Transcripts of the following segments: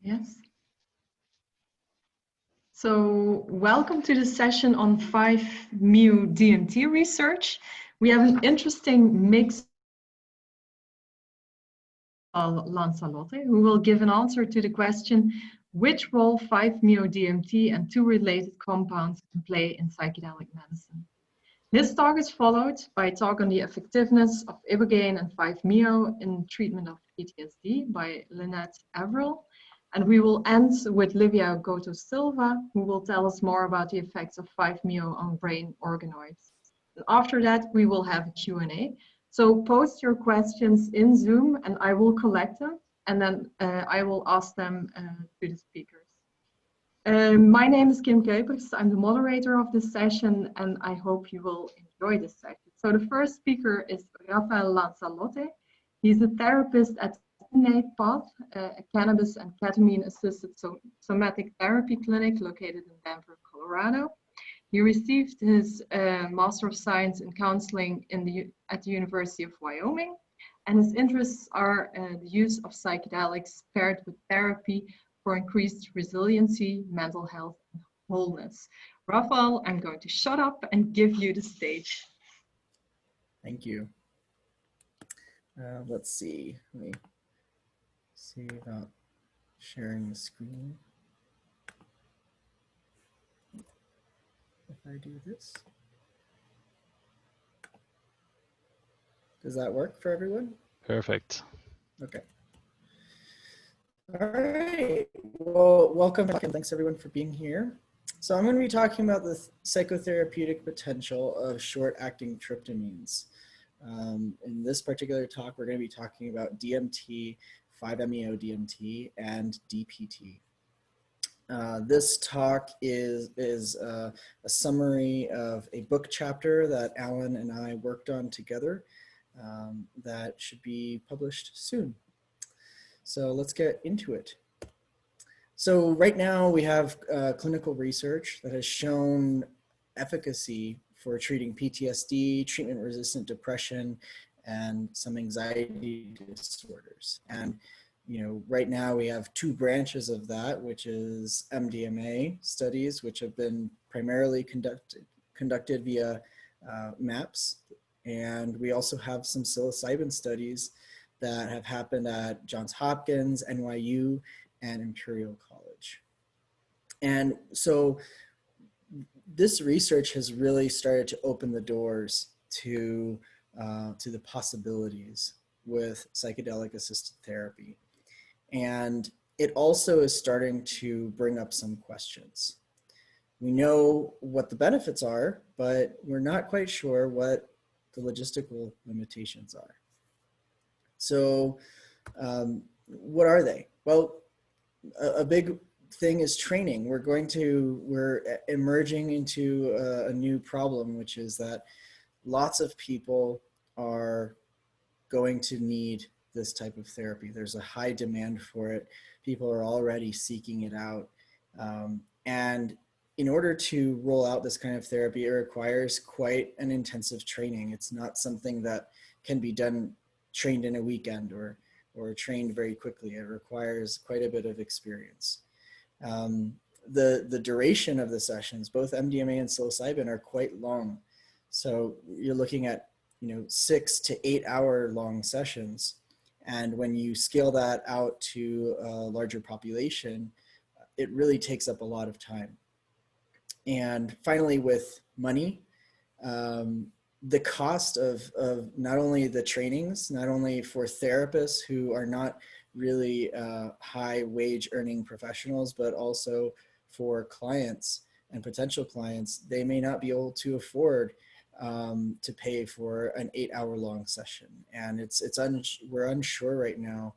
Yes. So welcome to the session on 5-MeO-DMT research. We have an interesting mix of Lanzalotte, who will give an answer to the question, which role 5-MeO-DMT and two related compounds can play in psychedelic medicine. This talk is followed by a talk on the effectiveness of ibogaine and 5-MeO in treatment of PTSD by Lynette Averill. And we will end with Livia Goto Silva, who will tell us more about the effects of 5-MeO on brain organoids. And after that, we will have a Q&A. So post your questions in Zoom and I will collect them, and then I will ask them to the speakers. My name is Kim Kuipers. I'm the moderator of this session, and I hope you will enjoy this session. So the first speaker is Rafael Lanzalotte. He's a therapist at Innate Path, a cannabis and ketamine-assisted somatic therapy clinic located in Denver, Colorado. He received his Master of Science in Counseling at the University of Wyoming, and his interests are the use of psychedelics paired with therapy for increased resiliency, mental health, and wholeness. Rafael, I'm going to shut up and give you the stage. Thank you. Let's see. Let me see about sharing the screen. If I do this. Does that work for everyone? Perfect. Okay. All right. Well, welcome and thanks everyone for being here. So I'm going to be talking about the psychotherapeutic potential of short-acting tryptamines. In this particular talk, we're going to be talking about DMT, 5-MeO-DMT, and DPT. This talk is a summary of a book chapter that Alan and I worked on together that should be published soon. So let's get into it. So right now we have clinical research that has shown efficacy for treating PTSD, treatment-resistant depression, and some anxiety disorders. And right now we have two branches of that, which is MDMA studies, which have been primarily conducted via MAPS. And we also have some psilocybin studies that have happened at Johns Hopkins, NYU, and Imperial College. And so this research has really started to open the doors to the possibilities with psychedelic assisted therapy. And it also is starting to bring up some questions. We know what the benefits are, but we're not quite sure what the logistical limitations are. So what are they? Well, a big thing is training. We're emerging into a new problem, which is that lots of people are going to need this type of therapy. There's a high demand for it. People are already seeking it out. And in order to roll out this kind of therapy, it requires quite an intensive training. It's not something that can be trained in a weekend or trained very quickly. It requires quite a bit of experience. The duration of the sessions, both MDMA and psilocybin, are quite long. So you're looking at 6 to 8 hour long sessions. And when you scale that out to a larger population, it really takes up a lot of time. And finally, with money, the cost of not only the trainings, not only for therapists who are not really high wage earning professionals, but also for clients and potential clients, they may not be able to afford to pay for an 8 hour long session. And we're unsure right now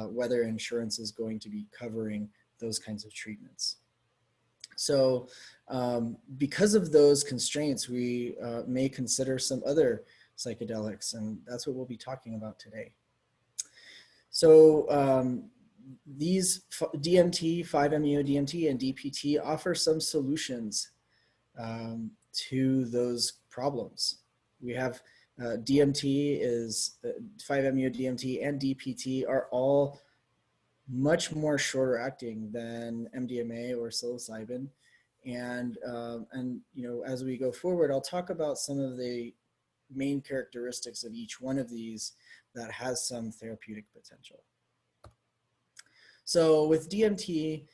whether insurance is going to be covering those kinds of treatments. So because of those constraints, we may consider some other psychedelics, and that's what we'll be talking about today. So these DMT, 5-MeO-DMT, and DPT offer some solutions to those problems. We have DMT is 5-MeO-DMT and DPT are all much more shorter acting than MDMA or psilocybin. And as we go forward, I'll talk about some of the main characteristics of each one of these that has some therapeutic potential. So with DMT,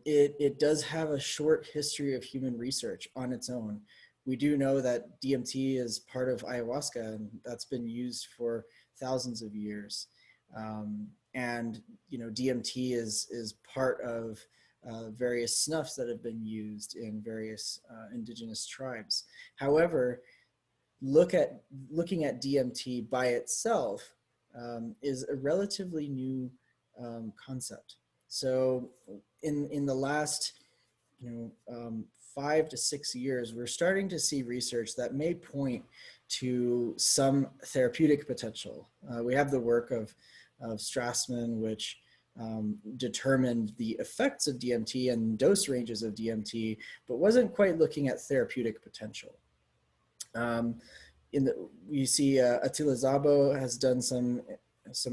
it does have a short history of human research on its own. We do know that DMT is part of ayahuasca, and that's been used for thousands of years. And DMT is part of various snuffs that have been used in various indigenous tribes. However, looking at DMT by itself is a relatively new concept. So in the last 5 to 6 years, we're starting to see research that may point to some therapeutic potential. We have the work of Strassman, which determined the effects of DMT and dose ranges of DMT, but wasn't quite looking at therapeutic potential. We see Attila Szabo has done some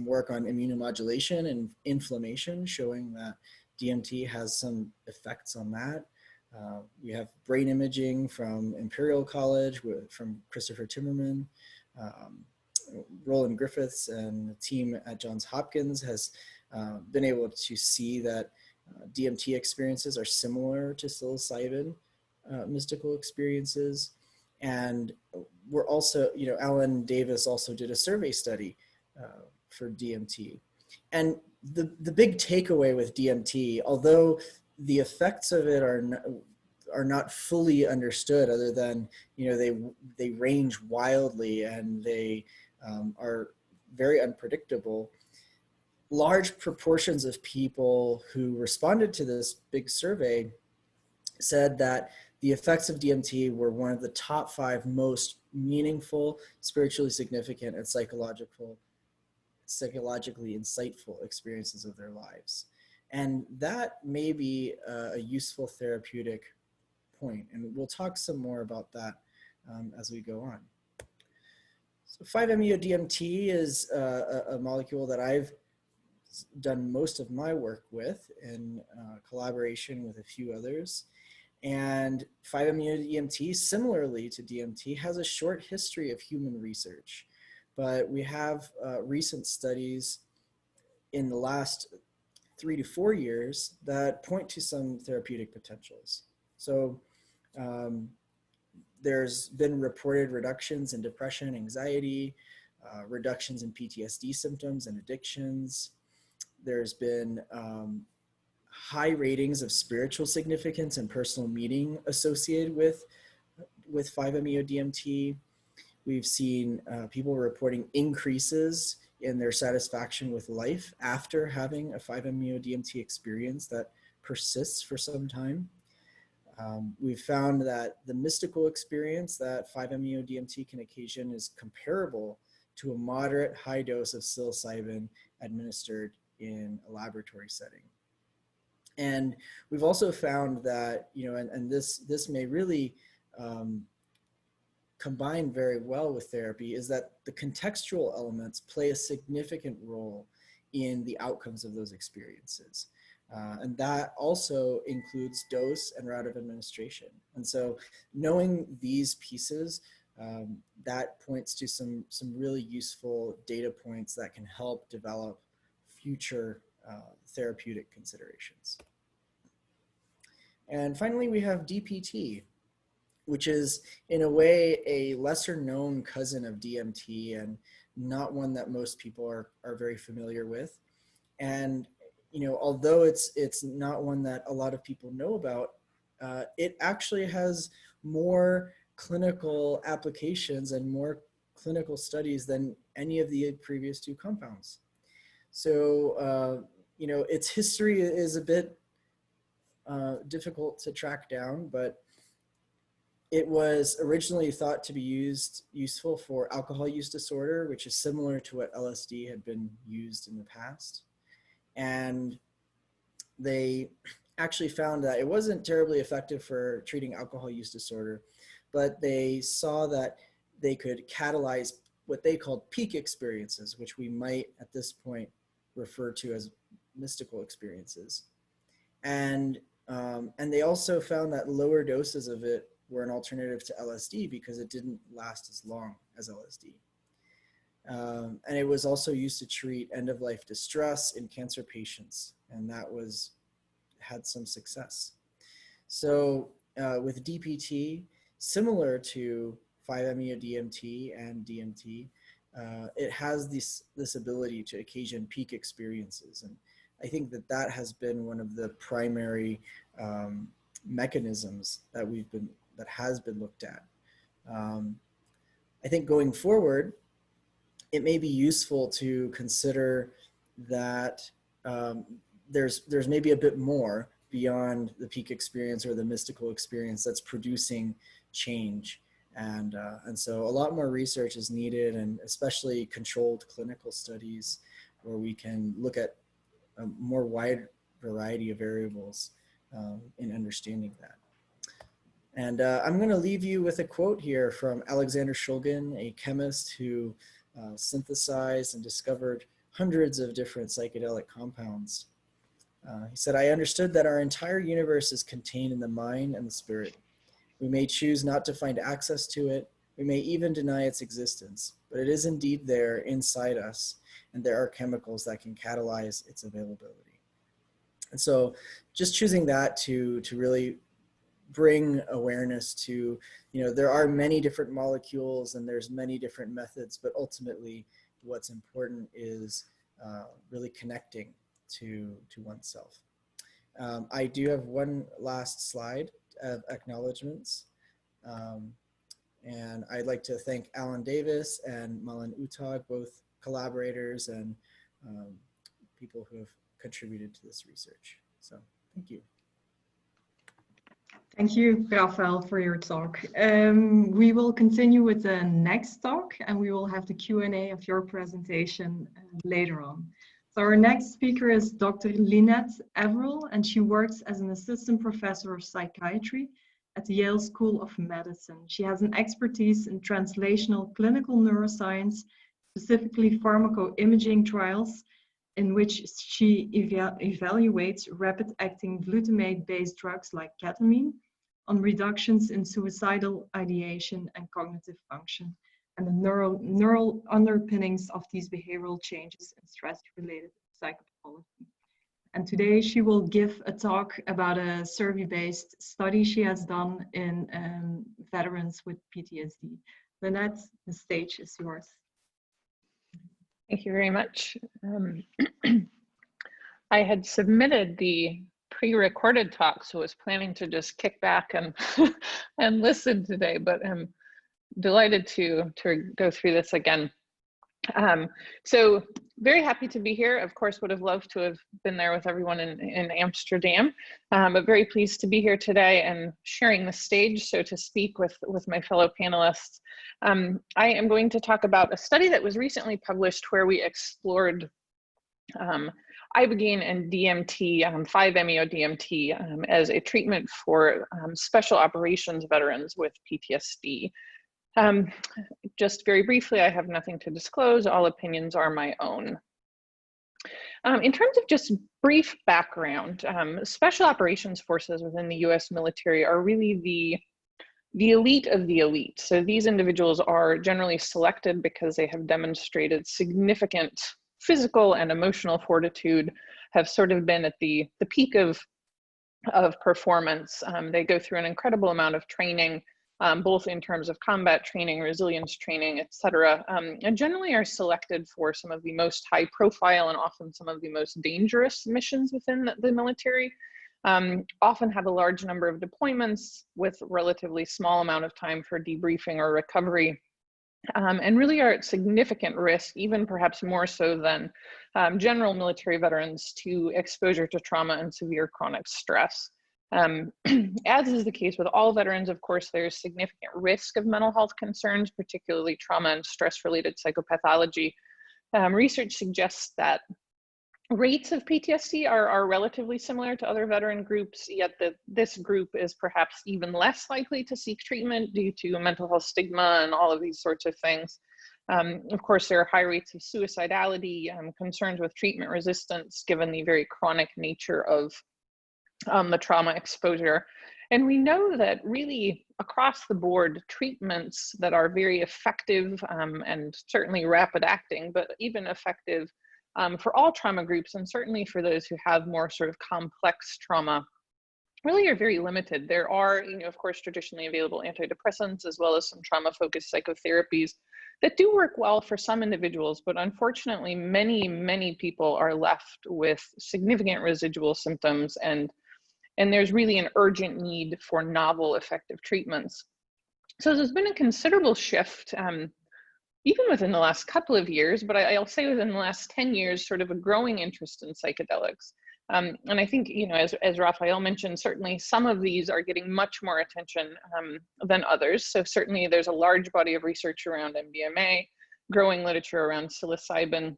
work on immunomodulation and inflammation, showing that DMT has some effects on that. We have brain imaging from Imperial College from Christopher Timmerman. Roland Griffiths and the team at Johns Hopkins has been able to see that DMT experiences are similar to psilocybin mystical experiences. And we're also, Alan Davis also did a survey study for DMT. And the big takeaway with DMT, although the effects of it are not fully understood, other than they range wildly and they are very unpredictable. Large proportions of people who responded to this big survey said that the effects of DMT were one of the top 5 most meaningful, spiritually significant, and psychologically insightful experiences of their lives. And that may be a useful therapeutic point. And we'll talk some more about that as we go on. So 5-MeO-DMT is a molecule that I've done most of my work with in collaboration with a few others. And 5-MeO-DMT, similarly to DMT, has a short history of human research. But we have recent studies in the last 3 to 4 years that point to some therapeutic potentials. So there's been reported reductions in depression, anxiety, reductions in PTSD symptoms and addictions. There's been high ratings of spiritual significance and personal meaning associated with 5-MeO-DMT. We've seen people reporting increases in their satisfaction with life after having a 5-MeO-DMT experience that persists for some time. We've found that the mystical experience that 5-MeO-DMT can occasion is comparable to a moderate high dose of psilocybin administered in a laboratory setting. And we've also found that, and this may really combine very well with therapy, is that the contextual elements play a significant role in the outcomes of those experiences. And that also includes dose and route of administration. And so knowing these pieces, that points to some really useful data points that can help develop future therapeutic considerations. And finally, we have DPT, which is in a way a lesser known cousin of DMT and not one that most people are very familiar with. And although it's not one that a lot of people know about, it actually has more clinical applications and more clinical studies than any of the previous 2 compounds. So, its history is a bit difficult to track down, but it was originally thought to be useful for alcohol use disorder, which is similar to what LSD had been used in the past. And they actually found that it wasn't terribly effective for treating alcohol use disorder, but they saw that they could catalyze what they called peak experiences, which we might at this point refer to as mystical experiences. And they also found that lower doses of it were an alternative to LSD because it didn't last as long as LSD. And it was also used to treat end-of-life distress in cancer patients, and that had some success. So with DPT, similar to 5-MeO-DMT and DMT, it has this ability to occasion peak experiences. And I think that has been one of the primary mechanisms that has been looked at. I think going forward, it may be useful to consider that there's maybe a bit more beyond the peak experience or the mystical experience that's producing change. And so a lot more research is needed, and especially controlled clinical studies where we can look at a more wide variety of variables in understanding that. And I'm going to leave you with a quote here from Alexander Shulgin, a chemist who synthesized and discovered hundreds of different psychedelic compounds. He said, "I understood that our entire universe is contained in the mind and the spirit. We may choose not to find access to it. We may even deny its existence, but it is indeed there inside us, and there are chemicals that can catalyze its availability." And so just choosing that to really bring awareness to, there are many different molecules and there's many different methods, but ultimately what's important is really connecting to oneself. I do have one last slide of acknowledgements. And I'd like to thank Alan Davis and Malin Utag, both collaborators and people who have contributed to this research. So thank you. Thank you, Rafael, for your talk. We will continue with the next talk, and we will have the Q&A of your presentation later on. So our next speaker is Dr. Lynette Averill, and she works as an assistant professor of psychiatry at the Yale School of Medicine. She has an expertise in translational clinical neuroscience, specifically pharmacoimaging trials, in which she evaluates rapid-acting glutamate-based drugs like ketamine on reductions in suicidal ideation and cognitive function, and the neural underpinnings of these behavioral changes in stress-related psychopathology. And today she will give a talk about a survey-based study she has done in veterans with PTSD. Lynette, the stage is yours. Thank you very much. I had submitted the pre-recorded talk, so I was planning to just kick back and and listen today, but I'm delighted to go through this again. So very happy to be here. Of course, would have loved to have been there with everyone in Amsterdam, but very pleased to be here today and sharing the stage, so to speak, with my fellow panelists. I am going to talk about a study that was recently published where we explored ibogaine and DMT, 5-MeO-DMT, as a treatment for special operations veterans with PTSD. Just very briefly, I have nothing to disclose. All opinions are my own. In terms of just brief background, special operations forces within the US military are really the elite of the elite. So these individuals are generally selected because they have demonstrated significant physical and emotional fortitude, have sort of been at the peak of performance. They go through an incredible amount of training, both in terms of combat training, resilience training, etc., and generally are selected for some of the most high profile and often some of the most dangerous missions within the military. Often have a large number of deployments with relatively small amount of time for debriefing or recovery, and really are at significant risk, even perhaps more so than general military veterans, to exposure to trauma and severe chronic stress. As is the case with all veterans, of course, there's significant risk of mental health concerns, particularly trauma and stress-related psychopathology. Research suggests that rates of PTSD are relatively similar to other veteran groups, yet this group is perhaps even less likely to seek treatment due to mental health stigma and all of these sorts of things. Of course, there are high rates of suicidality, concerns with treatment resistance, given the very chronic nature of the trauma exposure. And we know that really across the board, treatments that are very effective and certainly rapid acting, but even effective for all trauma groups, and certainly for those who have more sort of complex trauma, really are very limited. There are, of course, traditionally available antidepressants, as well as some trauma-focused psychotherapies that do work well for some individuals, but unfortunately, many, many people are left with significant residual symptoms, and there's really an urgent need for novel, effective treatments. So there's been a considerable shift, even within the last couple of years, but I'll say within the last 10 years, sort of a growing interest in psychedelics. And I think, as Raphael mentioned, certainly some of these are getting much more attention than others. So certainly there's a large body of research around MDMA, growing literature around psilocybin,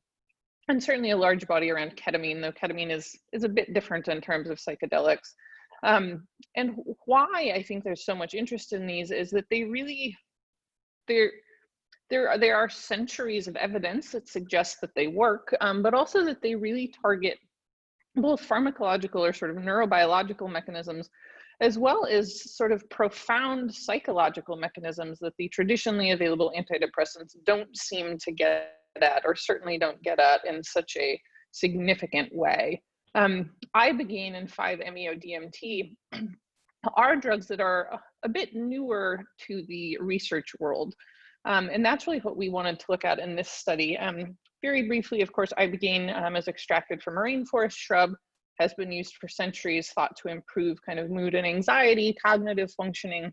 and certainly a large body around ketamine, though ketamine is a bit different in terms of psychedelics. And why I think there's so much interest in these is that they really, there are centuries of evidence that suggests that they work, but also that they really target both pharmacological or sort of neurobiological mechanisms, as well as sort of profound psychological mechanisms that the traditionally available antidepressants don't seem to get at, or certainly don't get at in such a significant way. Ibogaine and 5-MeO-DMT are drugs that are a bit newer to the research world. And that's really what we wanted to look at in this study. Very briefly, of course, ibogaine is extracted from a rainforest shrub, has been used for centuries, thought to improve kind of mood and anxiety, cognitive functioning,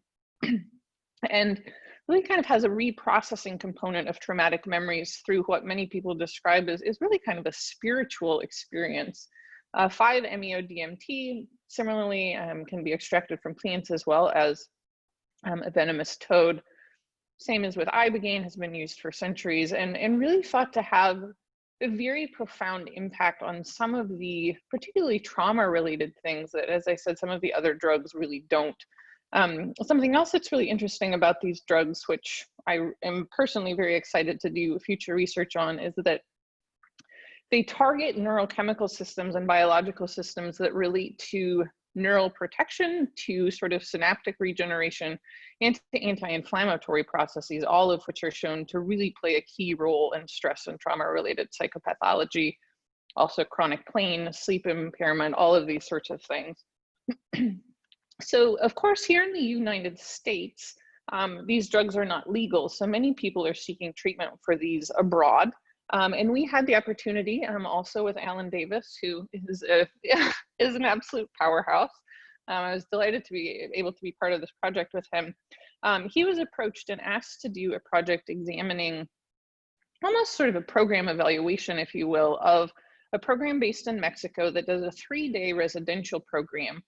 and really kind of has a reprocessing component of traumatic memories through what many people describe as really kind of a spiritual experience. 5-MeO-DMT similarly can be extracted from plants as well as a venomous toad. Same as with ibogaine, has been used for centuries and really thought to have a very profound impact on some of the particularly trauma-related things that, as I said, some of the other drugs really don't. Something else that's really interesting about these drugs, which I am personally very excited to do future research on, is that they target neurochemical systems and biological systems that relate to neural protection, to sort of synaptic regeneration, and to anti-inflammatory processes, all of which are shown to really play a key role in stress and trauma-related psychopathology, also chronic pain, sleep impairment, all of these sorts of things. So, of course, here in the United States, these drugs are not legal, so many people are seeking treatment for these abroad. And we had the opportunity also with Alan Davis, who is an absolute powerhouse. I was delighted to be able to be part of this project with him. He was approached and asked to do a project examining almost sort of a program evaluation, if you will, of a program based in Mexico that does a 3-day residential program.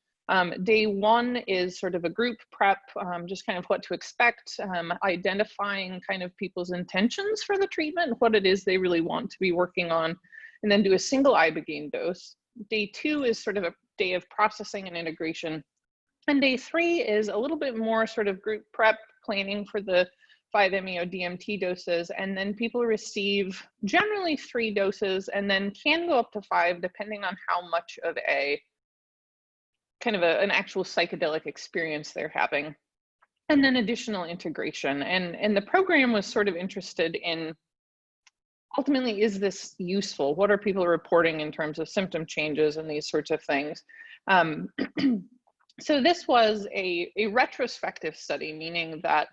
Day one is sort of a group prep, just kind of what to expect, identifying kind of people's intentions for the treatment, what it is they really want to be working on, and then do a single ibogaine dose. Day two is sort of a day of processing and integration. And day three is a little bit more sort of group prep, planning for the 5-MeO-DMT doses, and then people receive generally 3 doses and then can go up to 5 depending on how much of a kind of an actual psychedelic experience they're having, and then additional integration. And the program was sort of interested in, ultimately, is this useful? What are people reporting in terms of symptom changes and these sorts of things? So this was a retrospective study, meaning that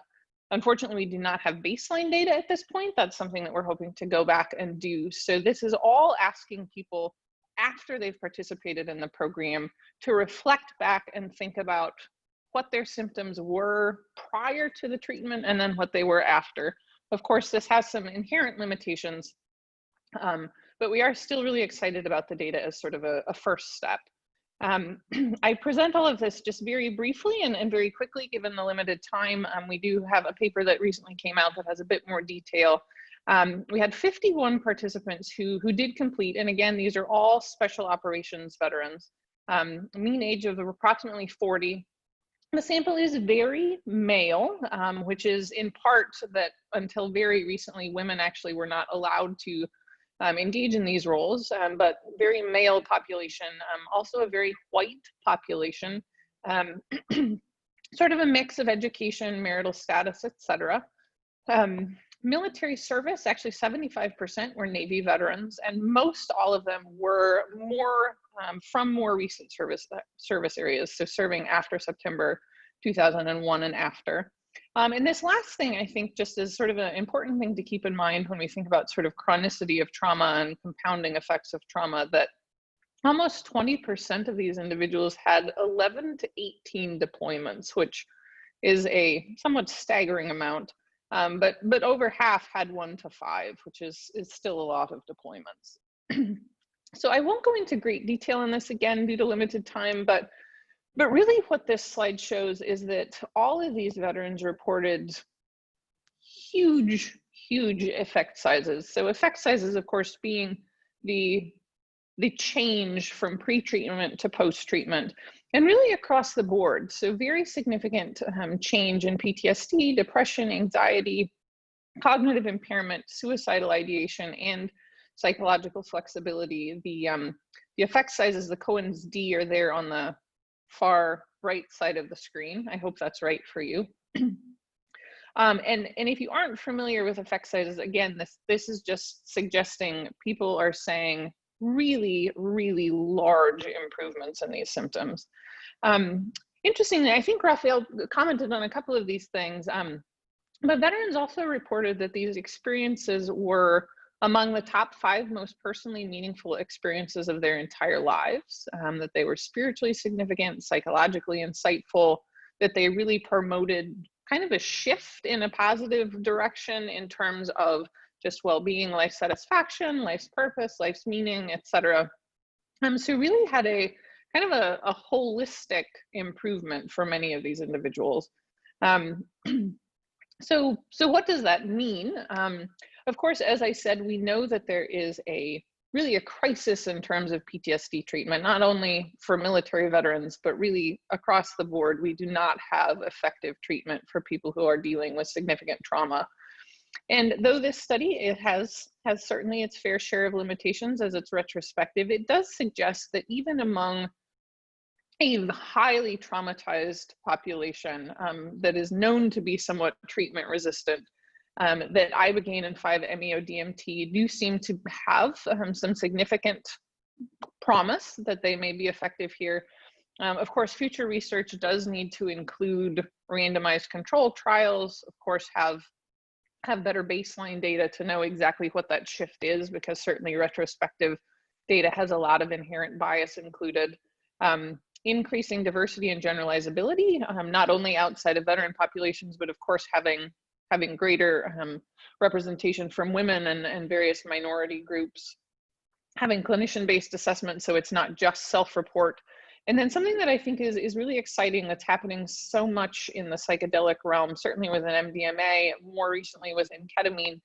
unfortunately we do not have baseline data at this point. That's something that we're hoping to go back and do. So this is all asking people after they've participated in the program to reflect back and think about what their symptoms were prior to the treatment and then what they were after. Of course, this has some inherent limitations, but we are still really excited about the data as sort of a first step. I present all of this just very briefly and very quickly, given the limited time. We do have a paper that recently came out that has a bit more detail. We had 51 participants who did complete, and again, these are all special operations veterans. Mean age of approximately 40. The sample is very male, which is in part that until very recently, women actually were not allowed to engage in these roles, but very male population, also a very white population, sort of a mix of education, marital status, etc. Military service, actually 75% were Navy veterans, and most all of them were from more recent service areas, so serving after September 2001 and after. And this last thing, I think, just is sort of an important thing to keep in mind when we think about sort of chronicity of trauma and compounding effects of trauma, that almost 20% of these individuals had 11 to 18 deployments, which is a somewhat staggering amount. But over half had 1 to 5, which is still a lot of deployments. So I won't go into great detail on this again due to limited time, but really what this slide shows is that all of these veterans reported huge effect sizes. So effect sizes, of course, being the change from pre-treatment to post-treatment, and really across the board. So very significant change in PTSD, depression, anxiety, cognitive impairment, suicidal ideation, and psychological flexibility. The effect sizes, the Cohen's D, are there on the far right side of the screen. I hope that's right for you. And if you aren't familiar with effect sizes, again, this is just suggesting people are saying really large improvements in these symptoms. Interestingly, I think Raphael commented on a couple of these things, but veterans also reported that these experiences were among the top 5 most personally meaningful experiences of their entire lives, that they were spiritually significant, psychologically insightful, that they really promoted kind of a shift in a positive direction in terms of just well-being, life satisfaction, life's purpose, life's meaning, etc. So really had a kind of a holistic improvement for many of these individuals. So what does that mean? Of course, as I said, we know that there is really a crisis in terms of PTSD treatment, not only for military veterans, but really across the board. We do not have effective treatment for people who are dealing with significant trauma. And though this study, it has certainly its fair share of limitations as it's retrospective, it does suggest that even among a highly traumatized population that is known to be somewhat treatment resistant, that ibogaine and 5-MeO-DMT do seem to have some significant promise that they may be effective here. Of course, future research does need to include randomized control trials, of course, have better baseline data to know exactly what that shift is, because certainly retrospective data has a lot of inherent bias included. Increasing diversity and generalizability, not only outside of veteran populations, but of course having greater representation from women and various minority groups, having clinician-based assessment, so it's not just self-report. And then something that I think is really exciting that's happening so much in the psychedelic realm, certainly within MDMA, more recently within ketamine,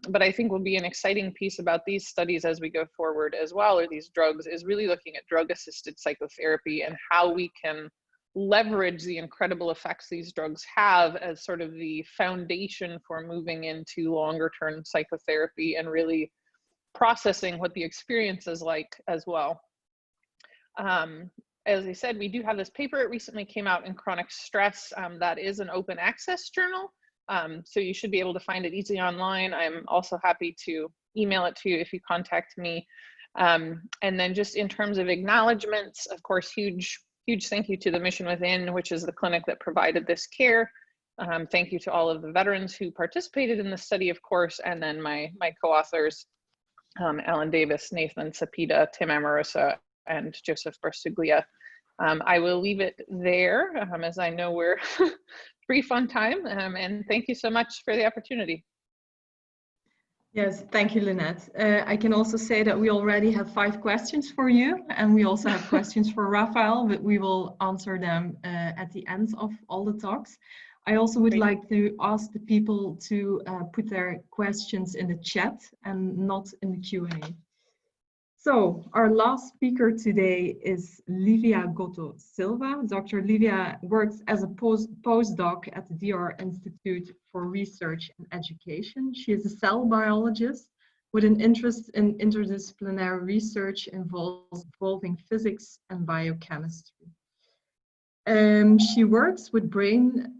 but I think will be an exciting piece about these studies as we go forward as well, or these drugs, is really looking at drug-assisted psychotherapy and how we can leverage the incredible effects these drugs have as sort of the foundation for moving into longer-term psychotherapy and really processing what the experience is like as well. As I said, we do have this paper. It recently came out in Chronic Stress. That is an open access journal. So you should be able to find it easily online. I'm also happy to email it to you if you contact me. And then just in terms of acknowledgements, of course, huge thank you to the Mission Within, which is the clinic that provided this care. Thank you to all of the veterans who participated in the study, of course, and then my co-authors, Alan Davis, Nathan Sapita, Tim Amorosa, and Joseph Barsuglia. I will leave it there, as I know we're brief on time, and thank you so much for the opportunity. Yes, thank you, Lynette. I can also say that we already have 5 questions for you, and we also have questions for Raphael, but we will answer them at the end of all the talks. I also would like to ask the people to put their questions in the chat and not in the Q&A. So our last speaker today is Livia Goto Silva. Dr. Livia works as a postdoc at the DR Institute for Research and Education. She is a cell biologist with an interest in interdisciplinary research involving physics and biochemistry. She works with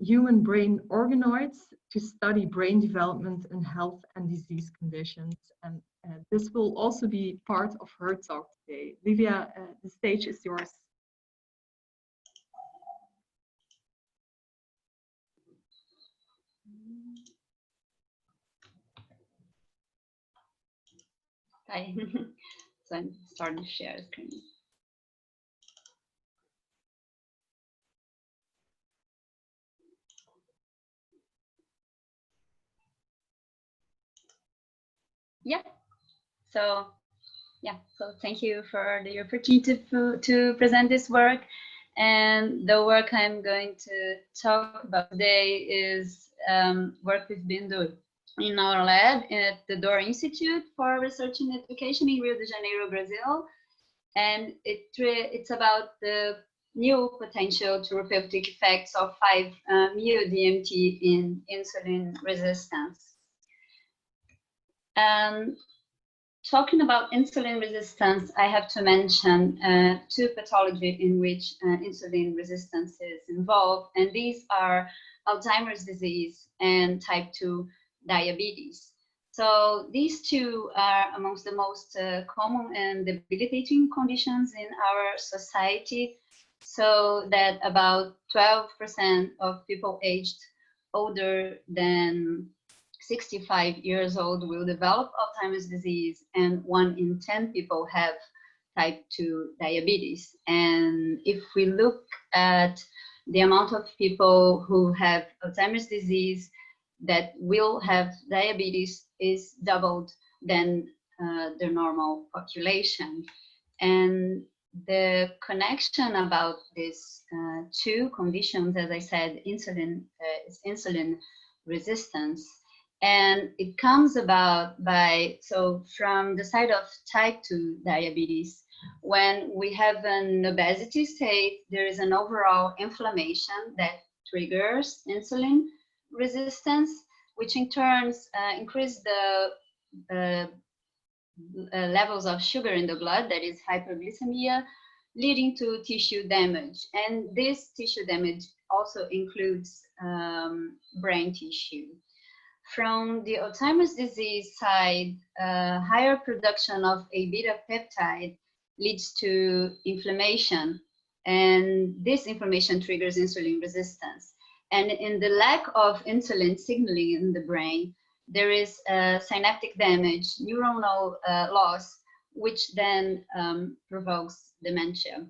human brain organoids to study brain development in health and disease conditions. And this will also be part of her talk today. Livia, the stage is yours. Hi. So I'm starting to share the screen. Yeah. So thank you for the opportunity to present this work. And the work I'm going to talk about today is work we've been doing in our lab at the DOR Institute for Research and Education in Rio de Janeiro, Brazil. And it's about the new potential therapeutic effects of 5-MeO-DMT in insulin resistance. Talking about insulin resistance, I have to mention two pathologies in which insulin resistance is involved, and these are Alzheimer's disease and type 2 diabetes. So these two are amongst the most common and debilitating conditions in our society, so that about 12% of people aged older than 65 years old will develop Alzheimer's disease, and 1 in 10 people have type 2 diabetes. And if we look at the amount of people who have Alzheimer's disease that will have diabetes is doubled than the normal population. And the connection about these two conditions, as I said, insulin is insulin resistance. And it comes about from the side of type 2 diabetes, when we have an obesity state, there is an overall inflammation that triggers insulin resistance, which in turn increase the levels of sugar in the blood, that is hyperglycemia, leading to tissue damage. And this tissue damage also includes brain tissue. From the Alzheimer's disease side, higher production of A beta peptide leads to inflammation, and this inflammation triggers insulin resistance. And in the lack of insulin signaling in the brain, there is synaptic damage, neuronal loss, which then provokes dementia.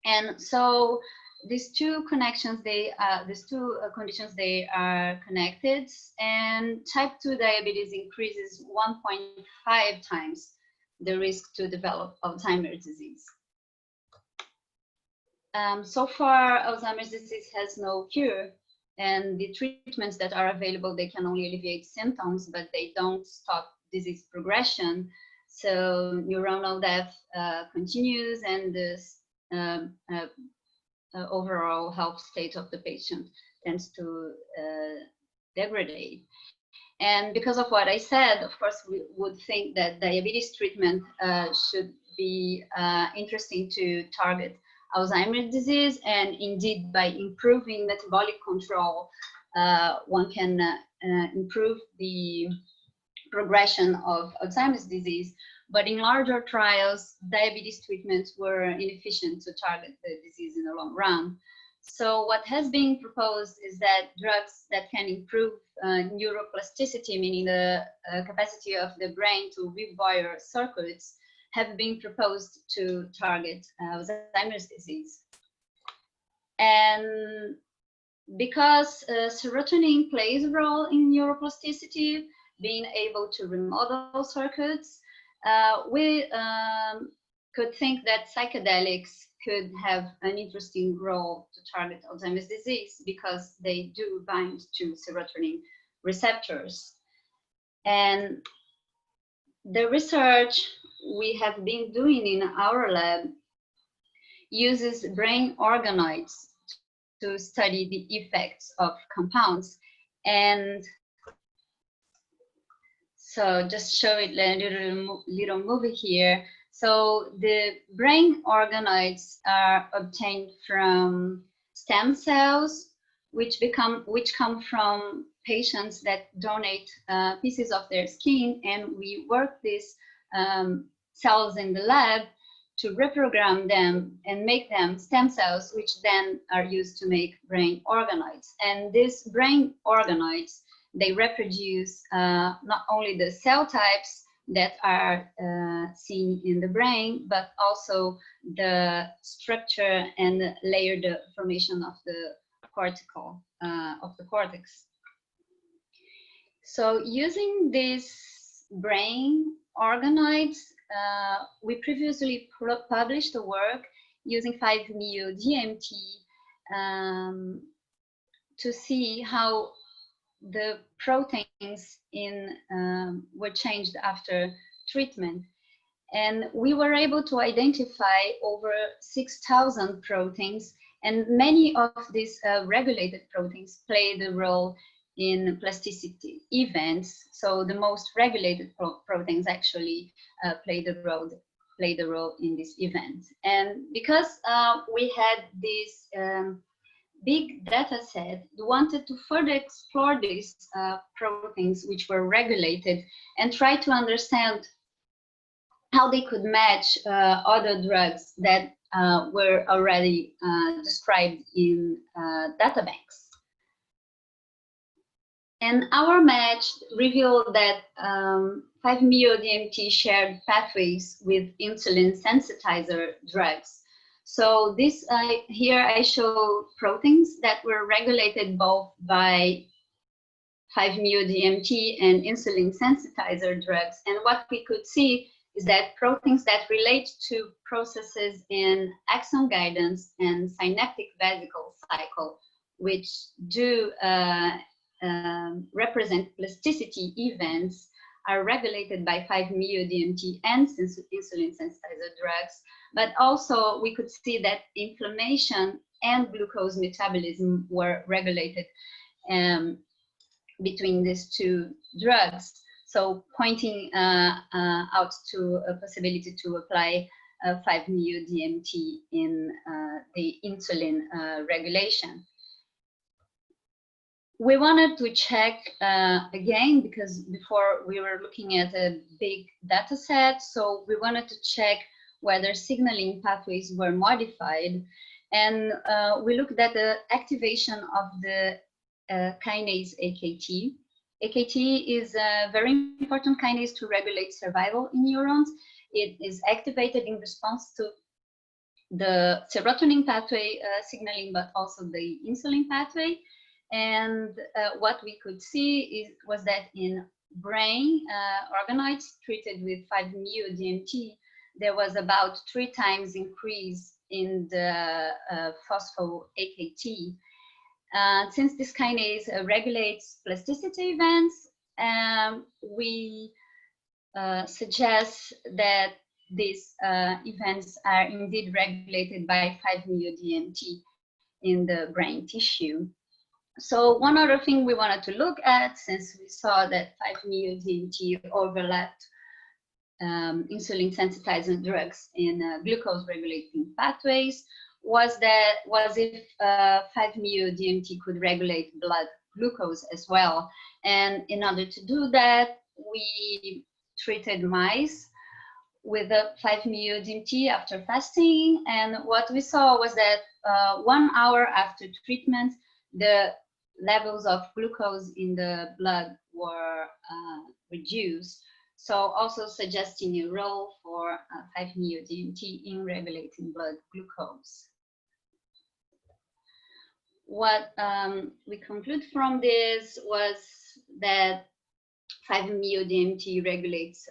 And so these two connections, these two conditions, they are connected, and type 2 diabetes increases 1.5 times the risk to develop Alzheimer's disease. So far, Alzheimer's disease has no cure, and the treatments that are available, they can only alleviate symptoms, but they don't stop disease progression. So neuronal death continues, and this overall health state of the patient tends to degrade. And because of what I said, of course, we would think that diabetes treatment should be interesting to target Alzheimer's disease, and indeed by improving metabolic control, one can improve the progression of Alzheimer's disease. But in larger trials, diabetes treatments were inefficient to target the disease in the long run. So what has been proposed is that drugs that can improve neuroplasticity, meaning the capacity of the brain to rewire circuits, have been proposed to target Alzheimer's disease. And because serotonin plays a role in neuroplasticity, being able to remodel circuits, we could think that psychedelics could have an interesting role to target Alzheimer's disease, because they do bind to serotonin receptors. And the research we have been doing in our lab uses brain organoids to study the effects of compounds. And so just show it a little movie here. So the brain organoids are obtained from stem cells, which come from patients that donate pieces of their skin, and we work these cells in the lab to reprogram them and make them stem cells, which then are used to make brain organoids. And these brain organoids, they reproduce not only the cell types that are seen in the brain, but also the structure and the layered formation of the cortex. So using these brain organoids, we previously published a work using 5-MeO-DMT to see how the proteins were changed after treatment. And we were able to identify over 6,000 proteins, and many of these regulated proteins played a role in plasticity events. So the most regulated proteins actually played a role in this event. And because we had this big data set, we wanted to further explore these proteins which were regulated and try to understand how they could match other drugs that were already described in databanks. And our match revealed that 5-MeO-DMT shared pathways with insulin sensitizer drugs. So this here I show proteins that were regulated both by 5-MeO-DMT and insulin sensitizer drugs. And what we could see is that proteins that relate to processes in axon guidance and synaptic vesicle cycle, which do represent plasticity events, are regulated by 5-MeO-DMT and insulin sensitizer drugs. But also we could see that inflammation and glucose metabolism were regulated between these two drugs. So pointing out to a possibility to apply 5-MeO-DMT in the insulin regulation. We wanted to check again, because before we were looking at a big data set, so we wanted to check whether signaling pathways were modified. And we looked at the activation of the kinase AKT. AKT is a very important kinase to regulate survival in neurons. It is activated in response to the serotonin pathway signaling, but also the insulin pathway. And what we could see was that in brain organoids treated with 5-MeO-DMT, there was about 3 times increase in the phospho-AKT. Since this kinase regulates plasticity events, we suggest that these events are indeed regulated by 5-MeO-DMT in the brain tissue. So one other thing we wanted to look at, since we saw that 5-MeO-DMT overlapped insulin sensitizing drugs in glucose regulating pathways, was if 5-MeO-DMT could regulate blood glucose as well. And in order to do that, we treated mice with the 5-MeO-DMT after fasting. And what we saw was that 1 hour after treatment, the levels of glucose in the blood were reduced. So also suggesting a role for 5-MeO-DMT in regulating blood glucose. What we conclude from this was that 5-MeO-DMT regulates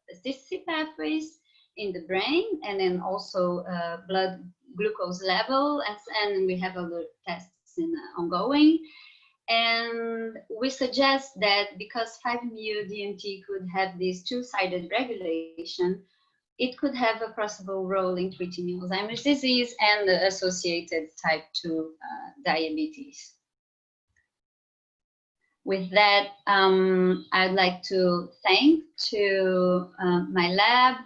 plasticity pathways in the brain, and then also blood glucose level, and we have other tests ongoing. And we suggest that because 5-MeO-DMT could have this two-sided regulation, it could have a possible role in treating Alzheimer's disease and the associated type 2 diabetes. With that, I'd like to thank to my lab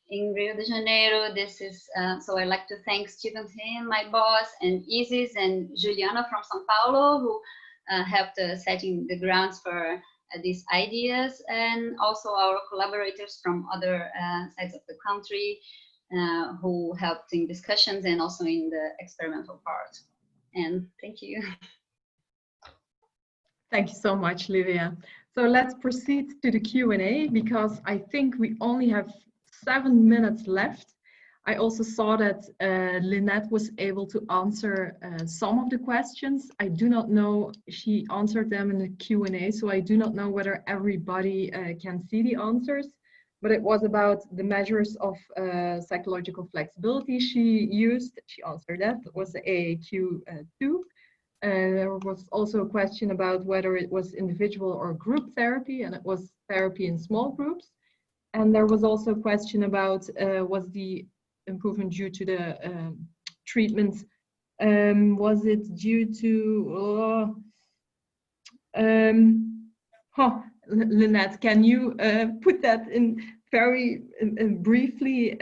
in Rio de Janeiro. This is so I'd like to thank Stephen Tim, my boss, and Isis and Juliana from São Paulo, who helped setting the grounds for these ideas, and also our collaborators from other sides of the country who helped in discussions and also in the experimental part. And thank you. Thank you so much, Livia. So let's proceed to the Q&A because I think we only have 7 minutes left. I also saw that Lynette was able to answer some of the questions. I do not know, she answered them in the Q&A, so I do not know whether everybody can see the answers, but it was about the measures of psychological flexibility she used. She answered that. It was the AAQ2. There was also a question about whether it was individual or group therapy, and it was therapy in small groups. And there was also a question about was the improvement due to the treatment? Was it due to? Lynette, can you put that in very briefly?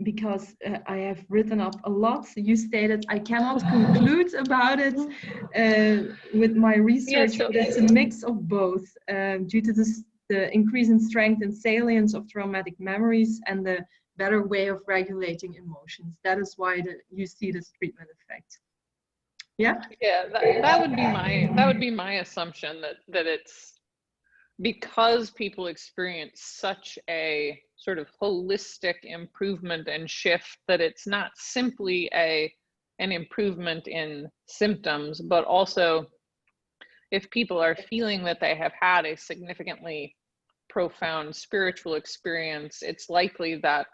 Because I have written up a lot. You stated I cannot conclude about it with my research, but it's a mix of both due to the increase in strength and salience of traumatic memories and the better way of regulating emotions. That is why you see this treatment effect. Yeah. Yeah, that would be my assumption that it's because people experience such a sort of holistic improvement and shift that it's not simply an improvement in symptoms, but also if people are feeling that they have had a significantly profound spiritual experience, it's likely that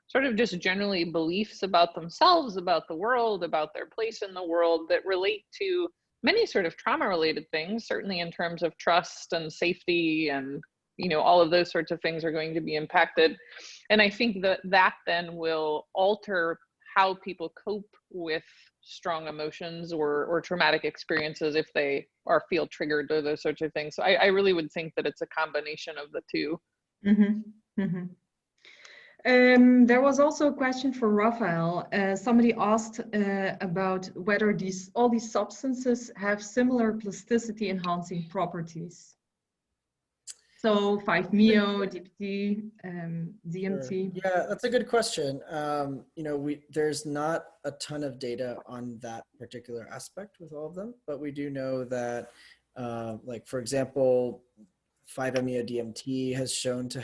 sort of just generally beliefs about themselves, about the world, about their place in the world that relate to many sort of trauma-related things, certainly in terms of trust and safety and, you know, all of those sorts of things are going to be impacted. And I think that then will alter how people cope with strong emotions or traumatic experiences if they feel triggered or those sorts of things. So I really would think that it's a combination of the two. Mm-hmm. Mm-hmm. There was also a question for Raphael. Somebody asked about whether all these substances have similar plasticity enhancing properties. So 5-MeO, DPT, DMT. Sure. Yeah, that's a good question. You know, there's not a ton of data on that particular aspect with all of them, but we do know that, like for example, 5-MeO DMT has shown to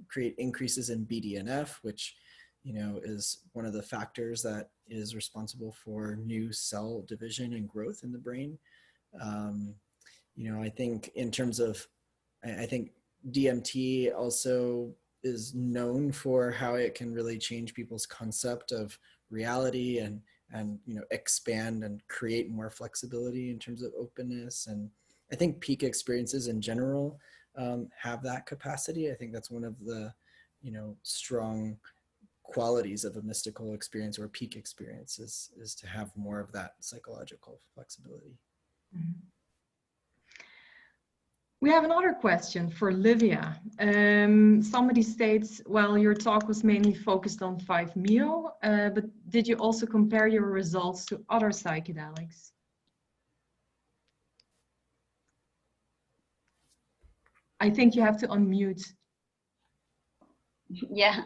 create increases in BDNF, which, you know, is one of the factors that is responsible for new cell division and growth in the brain. You know, I think in terms of, I think DMT also is known for how it can really change people's concept of reality and you know, expand and create more flexibility in terms of openness. And I think peak experiences in general have that capacity. I think that's one of the, you know, strong qualities of a mystical experience or peak experience is to have more of that psychological flexibility. Mm-hmm. We have another question for Livia. Somebody states, well, your talk was mainly focused on 5-MeO, but did you also compare your results to other psychedelics? I think you have to unmute. Yeah,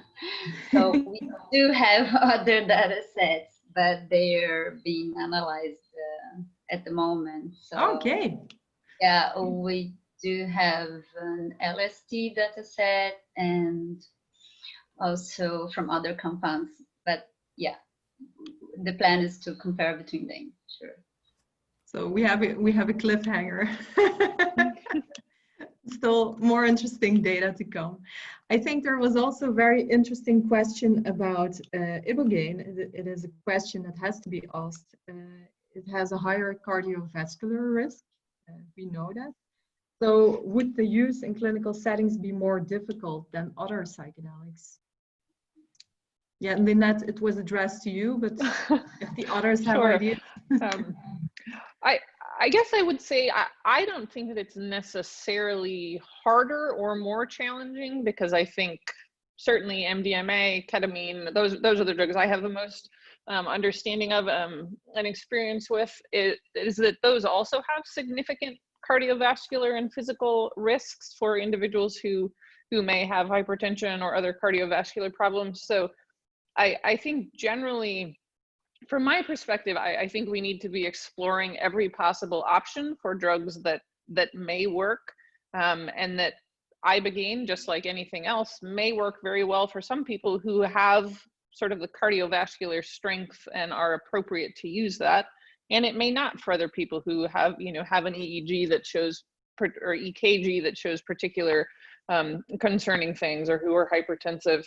so we do have other data sets, but they're being analyzed at the moment. So, okay. Yeah, we do have an LSD data set and also from other compounds, but yeah, the plan is to compare between them, sure. So we have a cliffhanger. Still more interesting data to come. I think there was also a very interesting question about ibogaine. It is a question that has to be asked. It has a higher cardiovascular risk. We know that. So would the use in clinical settings be more difficult than other psychedelics? Yeah, Lynette, it was addressed to you, but if the others have Sure. ideas. I guess I would say I don't think that it's necessarily harder or more challenging, because I think certainly MDMA, ketamine, those are the drugs I have the most understanding of and experience with, is that those also have significant cardiovascular and physical risks for individuals who may have hypertension or other cardiovascular problems. So I think generally, from my perspective, I think we need to be exploring every possible option for drugs that may work, and that ibogaine, just like anything else, may work very well for some people who have sort of the cardiovascular strength and are appropriate to use that, and it may not for other people who have have an EEG that shows, or EKG that shows particular concerning things, or who are hypertensive.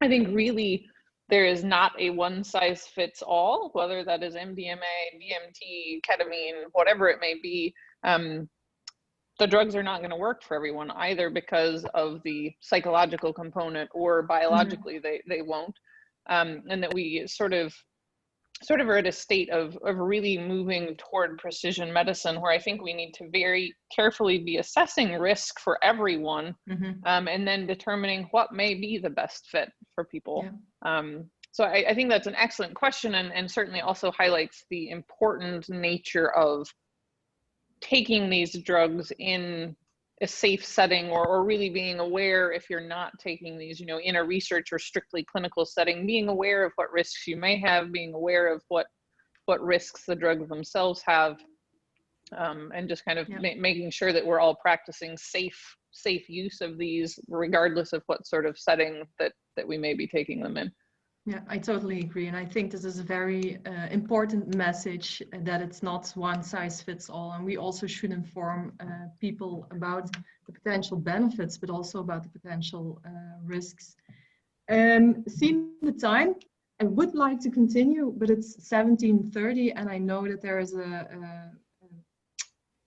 I think really there is not a one size fits all, whether that is MDMA, DMT, ketamine, whatever it may be. The drugs are not going to work for everyone, either because of the psychological component or biologically they won't. And that we sort of are at a state of really moving toward precision medicine, where I think we need to very carefully be assessing risk for everyone, and then determining what may be the best fit for people. Yeah. So I think that's an excellent question, and certainly also highlights the important nature of taking these drugs in a safe setting, or really being aware, if you're not taking these, in a research or strictly clinical setting, being aware of what risks you may have, being aware of what risks the drugs themselves have, and just kind of making sure that we're all practicing safe use of these, regardless of what sort of setting that we may be taking them in. Yeah, I totally agree. And I think this is a very important message, that it's not one size fits all. And we also should inform people about the potential benefits, but also about the potential risks. Seeing the time, I would like to continue, but it's 17:30, and I know that there is a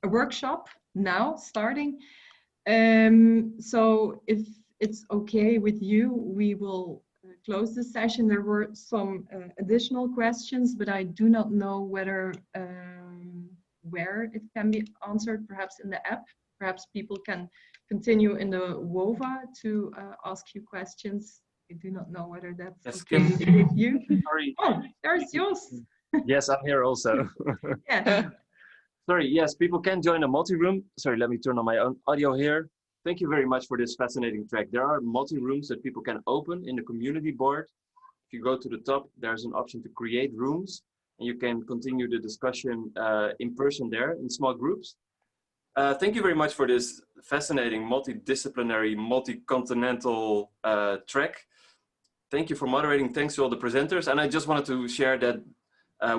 workshop now starting. So if it's okay with you, we will close the session. There were some additional questions, but I do not know whether where it can be answered, perhaps in the app. Perhaps people can continue in the WOVA to ask you questions. I do not know whether that's okay with you. Sorry. Oh, there's yours. Yes, I'm here also. Yeah. Sorry, yes, people can join the multi-room. Sorry, let me turn on my own audio here. Thank you very much for this fascinating track. There are multi-rooms that people can open in the community board. If you go to the top, there's an option to create rooms, and you can continue the discussion in person there in small groups. Thank you very much for this fascinating, multidisciplinary, multi-continental track. Thank you for moderating. Thanks to all the presenters. And I just wanted to share that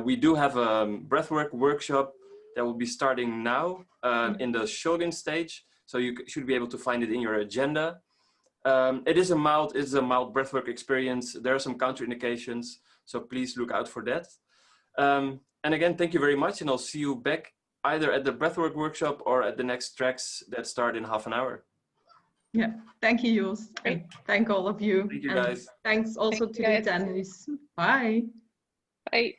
we do have a breathwork workshop that will be starting now in the Shogun stage. So you should be able to find it in your agenda. It is a mild breathwork experience. There are some counterindications, so please look out for that. And again, thank you very much, and I'll see you back either at the breathwork workshop or at the next tracks that start in half an hour. Yeah, thank you, Joost. And thank all of you. Thank you, and guys. Thanks also to the attendees. Bye. Bye.